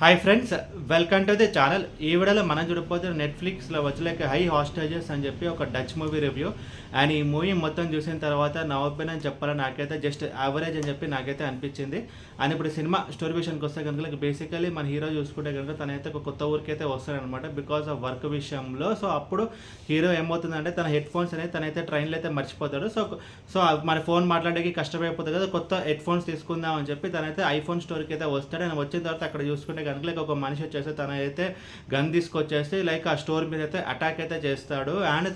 Hi friends, welcome to the channel. ఈ వీడియోలో మనం చూడకపోతే నెట్ఫ్లిక్స్లో వచ్చలేక హై హాస్టేజెస్ అని చెప్పి ఒక డచ్ మూవీ రివ్యూ. అండ్ ఈ మూవీ మొత్తం చూసిన తర్వాత నా ఒపీనియన్ చెప్పాలని నాకైతే జస్ట్ యావరేజ్ అని చెప్పి నాకైతే అనిపించింది. అండ్ ఇప్పుడు సినిమా స్టోరీ విషయానికి వస్తే కనుక బేసికలీ మన హీరో చూసుకుంటే కనుక తనైతే ఒక కొత్త ఊరికి అయితే వస్తాడనమాట బికాస్ ఆఫ్ వర్క్ విషయంలో. సో అప్పుడు హీరో ఏమవుతుందంటే తన హెడ్ ఫోన్స్ అనేది తనైతే ట్రైన్లో అయితే మర్చిపోతాడు. సో మన ఫోన్ మాట్లాడడానికి కష్టమైపోతుంది కదా, కొత్త హెడ్ ఫోన్స్ తీసుకుందాం అని చెప్పి తనైతే ఐఫోన్ స్టోర్కి అయితే వస్తాడు. అండ్ వచ్చిన తర్వాత అక్కడ చూసుకుంటే కనుక లైక్ ఒక మనిషి వచ్చేసి తన అయితే గన్ తీసుకొచ్చేసి లైక్ ఆ స్టోర్ మీద అయితే అటాక్ అయితే చేస్తాడు. అండ్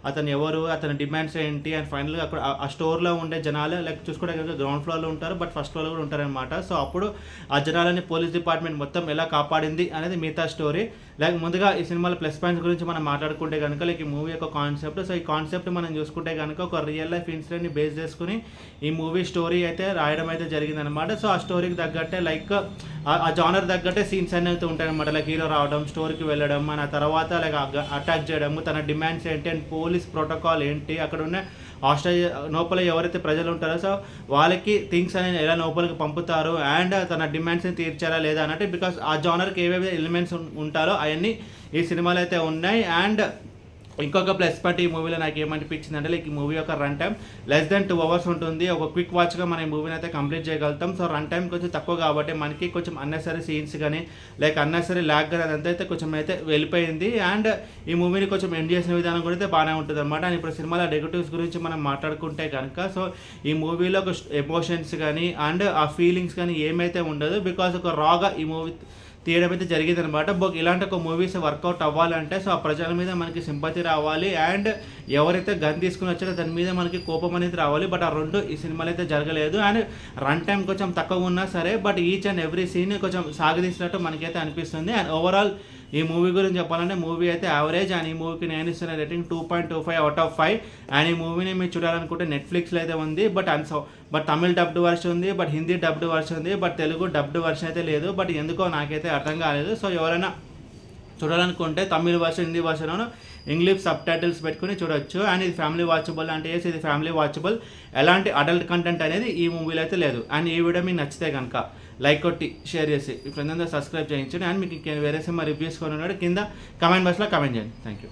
అతను ఎవరు, అతని డిమాండ్స్ ఏంటి, అండ్ ఫైనల్గా అక్కడ ఆ స్టోర్లో ఉండే జనాలు లైక్ చూసుకుంటే కనుక గ్రౌండ్ ఫ్లోర్లో ఉంటారు, బట్ ఫస్ట్ ఫ్లోర్లో కూడా ఉంటారనమాట. సో అప్పుడు ఆ జనాలని పోలీస్ డిపార్ట్మెంట్ మొత్తం ఎలా కాపాడింది అనేది మిగతా స్టోరీ. లైక్ ముందుగా ఈ సినిమాలో ప్లస్ పాయింట్స్ గురించి మనం మాట్లాడుకుంటే కనుక లైక్ ఈ మూవీ యొక్క కాన్సెప్ట్. సో ఈ కాన్సెప్ట్ మనం చూసుకుంటే కనుక ఒక రియల్ లైఫ్ ఇన్సిడెంట్ని బేస్ చేసుకుని ఈ మూవీ స్టోరీ అయితే రాయడం అయితే జరిగిందనమాట. సో ఆ స్టోరీకి తగ్గట్టే లైక్ ఆ జానర్ తగ్గట్టే సీన్స్ అన్నీ అయితే ఉంటాయన్నమాట. లైక్ హీరో రావడం, స్టోర్కి వెళ్ళడం, మన తర్వాత లైక్ అటాక్ చేయడం, తన డిమాండ్స్ ఏంటి, అండ్ పోలీస్ ప్రోటోకాల్ ఏంటి, అక్కడ ఉన్న హాస్టల్ లోపల ఎవరైతే ప్రజలు ఉంటారో సో వాళ్ళకి థింగ్స్ అనేది ఎలా లోపలికి పంపుతారు, అండ్ తన డిమాండ్స్ని తీర్చారా లేదా అన్నట్టు. బికాస్ ఆ జానర్కి ఏవేవి ఎలిమెంట్స్ ఉంటారో అవన్నీ ఈ సినిమాలో అయితే ఉన్నాయి. అండ్ ఇంకొక ప్లస్ పాయింట్ ఈ మూవీలో నాకు ఏమనిపించింది అంటే లైక్ ఈ మూవీ యొక్క run time less than 2 hours ఉంటుంది. ఒక క్విక్ వాచ్గా మనం ఈ మూవీని అయితే కంప్లీట్ చేయగలుగుతాం. సో రన్ టైం కొంచెం తక్కువ కాబట్టి మనకి కొంచెం అన్నెసరీ సీన్స్ కానీ లైక్ అన్నెసరీ ల్యాగ్ కానీ అదంతా అయితే కొంచెం అయితే వెళ్ళిపోయింది. అండ్ ఈ మూవీని కొంచెం ఎండ్ చేసిన విధానం కూడా అయితే బాగానే ఉంటుంది అనమాట. అండ్ ఇప్పుడు సినిమాలో నెగటివ్స్ గురించి మనం మాట్లాడుకుంటే కనుక సో ఈ మూవీలో ఒక ఎమోషన్స్ కానీ అండ్ ఆ ఫీలింగ్స్ కానీ ఏమైతే ఉండదు. బికాస్ ఒక రాగా ఈ మూవీ తీయడం అయితే జరిగింది అనమాట. ఇలాంటి ఒక మూవీస్ వర్కౌట్ అవ్వాలంటే సో ఆ ప్రజల మీద మనకి సింపతి రావాలి, అండ్ ఎవరైతే గన్ తీసుకుని వచ్చారో దాని మీద మనకి కోపం అనేది రావాలి. బట్ ఆ రెండు ఈ సినిమాలో అయితే జరగలేదు. అండ్ రన్ టైం కొంచెం తక్కువ ఉన్నా సరే but each and every scene కొంచెం సాగదీసినట్టు మనకైతే అనిపిస్తుంది. అండ్ ఓవరాల్ ఈ మూవీ గురించి చెప్పాలంటే మూవీ అయితే యావరేజ్. అండ్ ఈ మూవీకి నేను ఇస్తున్న రేటింగ్ 2.25 out of 5. అండ్ ఈ మూవీని మీరు చూడాలనుకుంటే నెట్ఫ్లిక్స్లో అయితే ఉంది, బట్ తమిళ్ డబ్డ్ వర్షన్ ఉంది, బట్ హిందీ డబ్డ్ వర్షన్ ఉంది, బట్ తెలుగు డబ్డ్ వర్షన్ అయితే లేదు. బట్ ఎందుకో నాకైతే అర్థం కాలేదు. సో ఎవరైనా చూడాలనుకుంటే Tamil version, Hindi version, English sub titles పెట్టుకుని చూడొచ్చు. అండ్ ఇది ఫ్యామిలీ వాచబుల్ అంటే ఇది ఫ్యామిలీ వాచబుల్. ఎలాంటి అడల్ట్ కంటెంట్ అనేది ఈ మూవీలో అయితే లేదు. అండ్ ఈ వీడియో మీకు నచ్చితే కనుక లైక్ కొట్టి షేర్ చేసి మీ ఫ్రెండ్స్ అందరూ సబ్స్క్రైబ్ చేయించండి. అండ్ మీకు వేరే సినిమా రివ్యూస్ కొని ఉన్నాడు కింద కమెంట్ బాక్స్లో కమెంట్ చేయండి. Thank you.